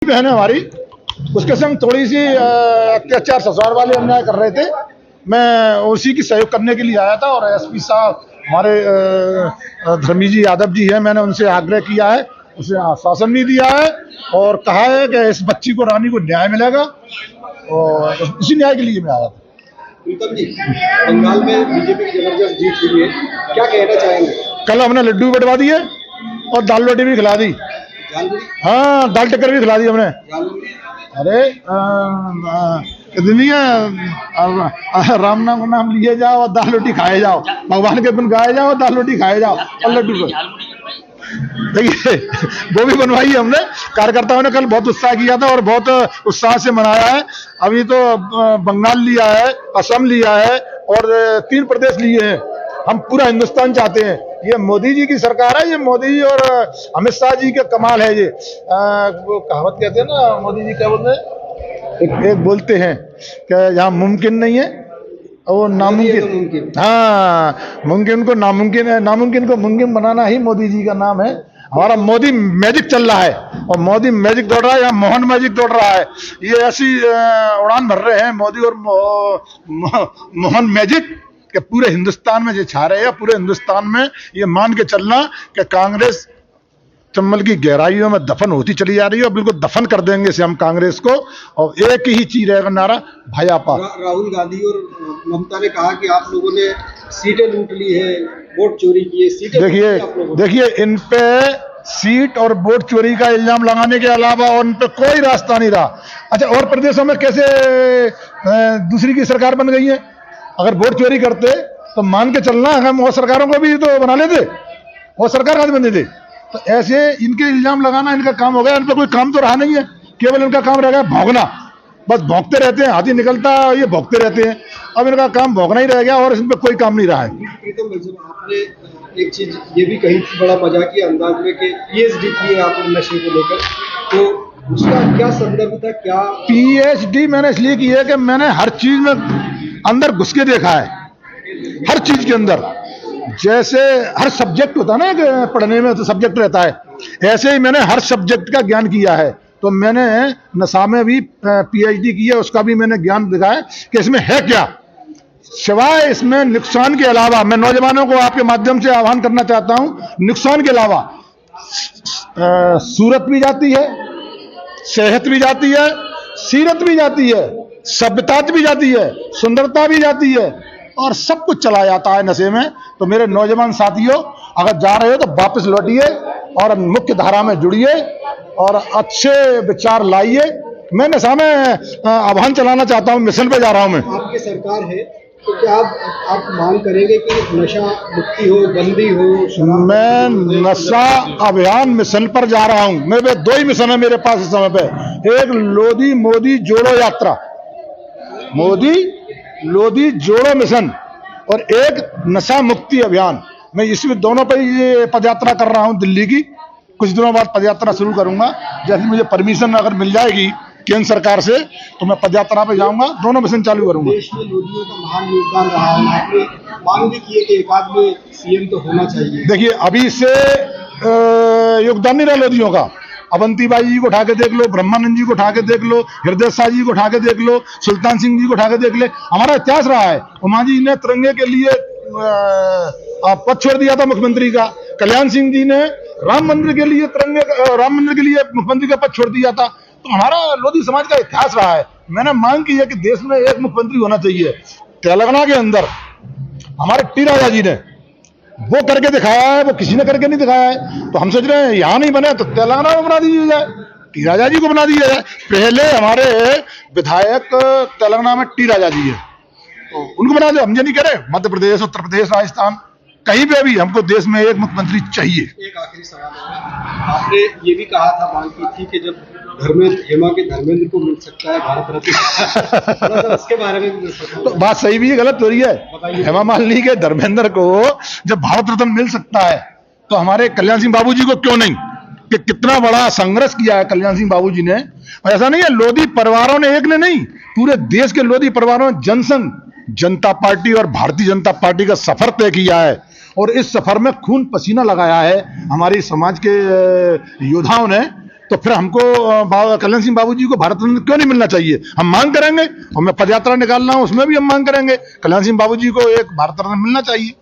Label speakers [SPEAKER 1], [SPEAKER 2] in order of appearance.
[SPEAKER 1] बहन है हमारी, उसके संग थोड़ी सी अत्याचार ससुराल वाले अन्याय कर रहे थे। मैं उसी की सहयोग करने के लिए आया था और एसपी साहब हमारे धर्मी जी यादव जी हैं, मैंने उनसे आग्रह किया है, उसे आश्वासन भी दिया है और कहा है कि इस बच्ची को रानी को न्याय मिलेगा और उसी न्याय के लिए मैं आया था।
[SPEAKER 2] प्रीतम जी, बंगाल में बीजेपी की जबरदस्त जीत हुई है, क्या कहना चाहेंगे?
[SPEAKER 1] कल हमने लड्डू बंटवा दिए और दाल रोटी भी खिला दी। हाँ, दाल टिक्कर भी खिला दी हमने। अरे कितनी है, राम नाम का नाम लिए जाओ और दाल रोटी खाए जाओ, भगवान के गुण गाए जाओ, दाल रोटी खाए जाओ और लड्डू। देखिए वो भी बनवाई है हमने। कार्यकर्ताओं ने कल बहुत उत्साह किया था और बहुत उत्साह से मनाया है। अभी तो बंगाल लिया है, असम लिया है और 3 प्रदेश लिए हैं। हम पूरा हिंदुस्तान चाहते हैं। ये मोदी जी की सरकार है, ये मोदी जी और अमित शाह जी का कमाल है। ये वो कहावत कहते हैं ना, मोदी जी क्या बोलते हैं, एक बोलते हैं कि यहाँ मुमकिन नहीं है वो नामुमकिन, हाँ, मुमकिन को नामुमकिन है, नामुमकिन को मुमकिन बनाना ही मोदी जी का नाम है। हमारा मोदी मैजिक चल रहा है और मोदी मैजिक दौड़ रहा है या मोहन मैजिक दौड़ रहा है। ये ऐसी उड़ान भर रहे हैं मोदी और मोहन मैजिक कि पूरे हिंदुस्तान में ये छा रहे हैं। पूरे हिंदुस्तान में ये मान के चलना कि कांग्रेस चंबल की गहराइयों में दफन होती चली जा रही है और बिल्कुल दफन कर देंगे इसे हम कांग्रेस को। और एक ही चीज रहेगा नारा, भाजपा।
[SPEAKER 2] राहुल गांधी और ममता ने कहा कि आप लोगों ने सीटें लूट ली है, वोट चोरी की है, सीटें।
[SPEAKER 1] देखिए इन पे सीट और वोट चोरी का इल्जाम लगाने के अलावा और उन पे कोई रास्ता नहीं रहा। अच्छा, और प्रदेशों में कैसे दूसरी की सरकार बन गई है? अगर वोट चोरी करते तो मान के चलना हम और सरकारों को भी तो बना लेते, और सरकार कहाँ बनते थे। तो ऐसे इनके इल्जाम लगाना इनका काम हो गया। इन पर कोई काम तो रहा नहीं है, केवल इनका काम रह गया भौंकना। बस भौंकते रहते हैं, हाथी निकलता ये भौंकते रहते हैं। अब इनका काम भौंकना ही रह गया और इस पर कोई काम नहीं रहा है।
[SPEAKER 2] प्रीतम भाई साहब, आपने एक चीज ये भी कही थी बड़ा मजाकिया अंदाज में कि पीएचडी की है आपने नशे को लेकर, तो उसका क्या संदर्भ था? क्या
[SPEAKER 1] पीएचडी मैंने इसलिए की है कि मैंने हर चीज में अंदर घुस के देखा है, हर चीज के अंदर। जैसे हर सब्जेक्ट होता है ना कि पढ़ने में तो सब्जेक्ट रहता है, ऐसे ही मैंने हर सब्जेक्ट का ज्ञान किया है। तो मैंने नशा में भी पीएचडी की है, उसका भी मैंने ज्ञान दिखाया है कि इसमें है क्या। सिवाय इसमें नुकसान के अलावा, मैं नौजवानों को आपके माध्यम से आह्वान करना चाहता हूं, नुकसान के अलावा सूरत भी जाती है, सेहत भी जाती है, सीरत भी जाती है, सभ्यता भी जाती है, सुंदरता भी जाती है और सब कुछ चला जाता है नशे में। तो मेरे नौजवान साथियों, अगर जा रहे हो तो वापस लौटिए और मुख्य धारा में जुड़िए और अच्छे विचार लाइए। मैं नशा में आह्वान चलाना चाहता हूं, मिशन पे जा रहा हूं मैं।
[SPEAKER 2] आपकी सरकार है तो क्या आप मांग करेंगे कि नशा मुक्ति हो, बंदी हो?
[SPEAKER 1] मैं नशा अभियान मिशन पर जा रहा हूं। मेरे 2 ही मिशन है मेरे पास इस समय पे। एक लोधी मोदी जोड़ो यात्रा, मोदी लोधी जोड़ो मिशन, और एक नशा मुक्ति अभियान। मैं इसमें दोनों पर ये पदयात्रा कर रहा हूं दिल्ली की। कुछ दिनों बाद पदयात्रा शुरू करूंगा। जैसे मुझे परमिशन अगर मिल जाएगी केंद्र सरकार से तो मैं पदयात्रा पे जाऊंगा, दोनों मिशन चालू करूंगा।
[SPEAKER 2] देश में लोधियों का महान योगदान रहा है, आपने मांग भी की है कि एक आदमी सीएम तो होना चाहिए।
[SPEAKER 1] देखिए, अभी से योगदान नहीं रहा लोधियों का। अवंतीबाई जी को उठा के देख लो, ब्रह्मानंद जी को उठा के देख लो, हृदय शाह जी को उठा के देख लो, सुल्तान सिंह जी को उठा के देख ले। हमारा इतिहास रहा है। उमा जी ने तिरंगे के लिए पद छोड़ दिया था मुख्यमंत्री का। कल्याण सिंह जी ने राम मंदिर के लिए मुख्यमंत्री का पद छोड़ दिया था। तो हमारा लोधी समाज का इतिहास रहा है। मैंने मांग की है कि देश में एक मुख्यमंत्री होना चाहिए। तेलंगाना के अंदर हमारे टी राजा जी ने वो करके दिखाया है, वो किसी ने करके नहीं दिखाया है। तो हम सोच रहे हैं यहां नहीं बने तो तेलंगाना में बना दीजिए जाए, टी राजा जी को बना दिया जाए। पहले हमारे विधायक तेलंगाना में टी राजा जी है, तो उनको बना दे। हम ये नहीं करें, मध्य प्रदेश, उत्तर प्रदेश, राजस्थान, कहीं पे भी हमको देश में एक मुख्यमंत्री चाहिए।
[SPEAKER 2] एक आखिरी सवाल है, आपने ये भी कहा था, मांग की थी कि जब हेमा के धर्मेंद्र को मिल सकता है भारत रत्न, इसके बारे में भी
[SPEAKER 1] तो बात सही भी है, गलत हो रही है। हेमा मालिनी के धर्मेंद्र को जब भारत रत्न मिल सकता है तो हमारे कल्याण सिंह बाबू जी को क्यों नहीं? कि कितना बड़ा संघर्ष किया है कल्याण सिंह बाबू जी ने। और ऐसा नहीं है लोधी परिवारों ने, एक ने नहीं, पूरे देश के लोधी परिवारों ने जनसंघ, जनता पार्टी और भारतीय जनता पार्टी का सफर तय किया है और इस सफर में खून पसीना लगाया है हमारी समाज के योद्धाओं ने। तो फिर हमको कल्याण सिंह बाबू जी को भारत रत्न क्यों नहीं मिलना चाहिए? हम मांग करेंगे, और मैं पदयात्रा निकाल रहा हूं, उसमें भी हम मांग करेंगे कल्याण सिंह बाबू जी को एक भारत रत्न मिलना चाहिए।